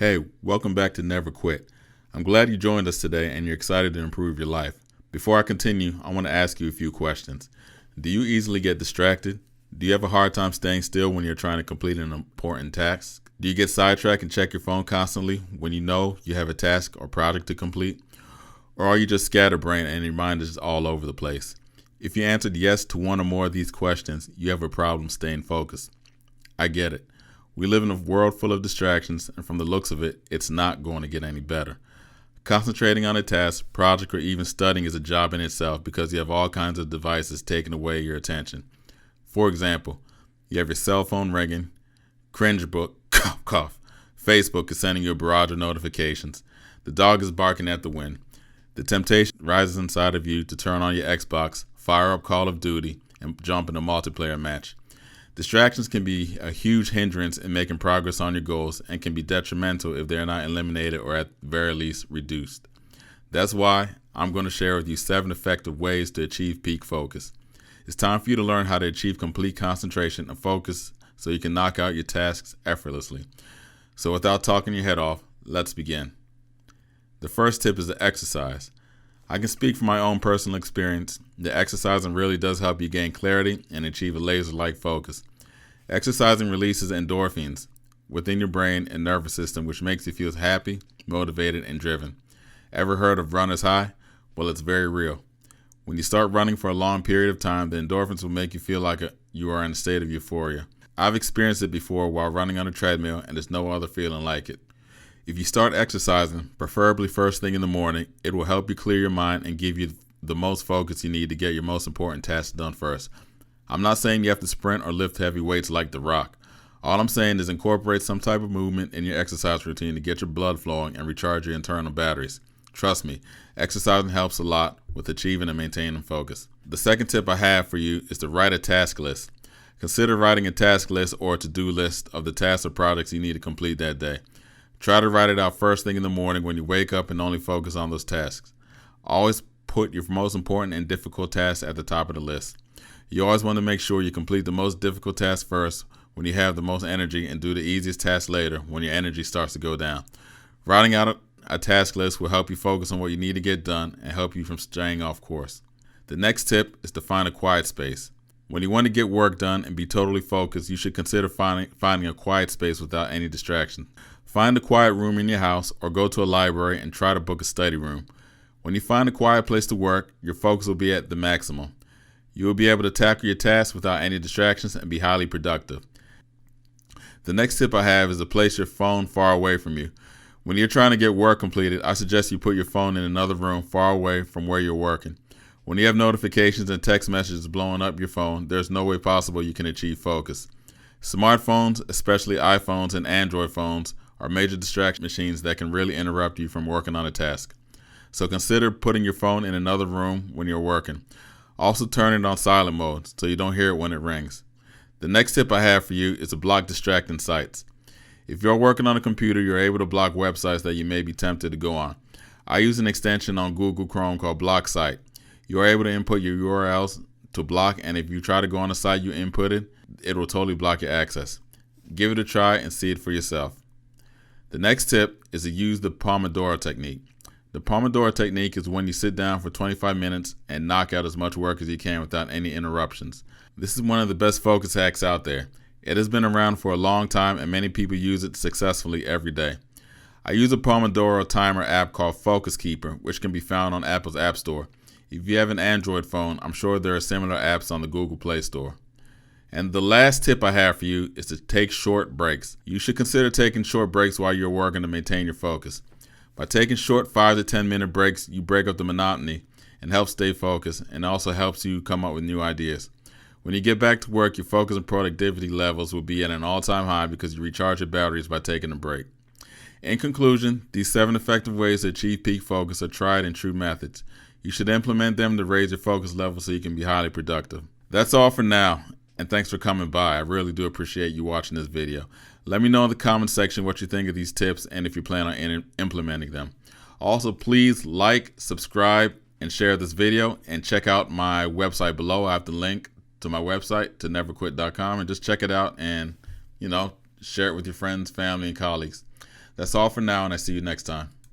Hey, welcome back to Never Quit. I'm glad you joined us today and you're excited to improve your life. Before I continue, I want to ask you a few questions. Do you easily get distracted? Do you have a hard time staying still when you're trying to complete an important task? Do you get sidetracked and check your phone constantly when you know you have a task or project to complete? Or are you just scatterbrained and your mind is all over the place? If you answered yes to one or more of these questions, you have a problem staying focused. I get it. We live in a world full of distractions, and from the looks of it, it's not going to get any better. Concentrating on a task, project, or even studying is a job in itself because you have all kinds of devices taking away your attention. For example, you have your cell phone ringing, cringe book, cough, cough. Facebook is sending you a barrage of notifications. The dog is barking at the wind. The temptation rises inside of you to turn on your Xbox, fire up Call of Duty, and jump in a multiplayer match. Distractions can be a huge hindrance in making progress on your goals and can be detrimental if they are not eliminated or at the very least reduced. That's why I'm going to share with you 7 effective ways to achieve peak focus. It's time for you to learn how to achieve complete concentration and focus so you can knock out your tasks effortlessly. So without talking your head off, let's begin. The first tip is to exercise. I can speak from my own personal experience that exercising really does help you gain clarity and achieve a laser-like focus. Exercising releases endorphins within your brain and nervous system, which makes you feel happy, motivated, and driven. Ever heard of runner's high? Well, it's very real. When you start running for a long period of time, the endorphins will make you feel like you are in a state of euphoria. I've experienced it before while running on a treadmill, and there's no other feeling like it. If you start exercising, preferably first thing in the morning, it will help you clear your mind and give you the most focus you need to get your most important tasks done first. I'm not saying you have to sprint or lift heavy weights like The Rock. All I'm saying is incorporate some type of movement in your exercise routine to get your blood flowing and recharge your internal batteries. Trust me, exercising helps a lot with achieving and maintaining focus. The second tip I have for you is to write a task list. Consider writing a task list or a to-do list of the tasks or projects you need to complete that day. Try to write it out first thing in the morning when you wake up and only focus on those tasks. Always put your most important and difficult tasks at the top of the list. You always want to make sure you complete the most difficult task first when you have the most energy and do the easiest task later when your energy starts to go down. Writing out a task list will help you focus on what you need to get done and help you from straying off course. The next tip is to find a quiet space. When you want to get work done and be totally focused, you should consider finding a quiet space without any distraction. Find a quiet room in your house or go to a library and try to book a study room. When you find a quiet place to work, your focus will be at the maximum. You will be able to tackle your tasks without any distractions and be highly productive. The next tip I have is to place your phone far away from you. When you're trying to get work completed, I suggest you put your phone in another room far away from where you're working. When you have notifications and text messages blowing up your phone, there's no way possible you can achieve focus. Smartphones, especially iPhones and Android phones, are major distraction machines that can really interrupt you from working on a task. So consider putting your phone in another room when you're working. Also turn it on silent mode so you don't hear it when it rings. The next tip I have for you is to block distracting sites. If you're working on a computer, you're able to block websites that you may be tempted to go on. I use an extension on Google Chrome called Block Site. You are able to input your URLs to block, and if you try to go on a site you inputted, it will totally block your access. Give it a try and see it for yourself. The next tip is to use the Pomodoro technique. The Pomodoro technique is when you sit down for 25 minutes and knock out as much work as you can without any interruptions. This is one of the best focus hacks out there. It has been around for a long time and many people use it successfully every day. I use a Pomodoro timer app called Focus Keeper, which can be found on Apple's App Store. If you have an Android phone, I'm sure there are similar apps on the Google Play Store. And the last tip I have for you is to take short breaks. You should consider taking short breaks while you're working to maintain your focus. By taking short 5 to 10 minute breaks, you break up the monotony and help stay focused, and also helps you come up with new ideas. When you get back to work, your focus and productivity levels will be at an all-time high because you recharge your batteries by taking a break. In conclusion, these 7 effective ways to achieve peak focus are tried and true methods. You should implement them to raise your focus level so you can be highly productive. That's all for now. And thanks for coming by. I really do appreciate you watching this video. Let me know in the comment section what you think of these tips and if you plan on implementing them. Also, please like, subscribe, and share this video, and check out my website below. I have the link to my website, to neverquit.com, and just check it out and, share it with your friends, family, and colleagues. That's all for now, and I see you next time.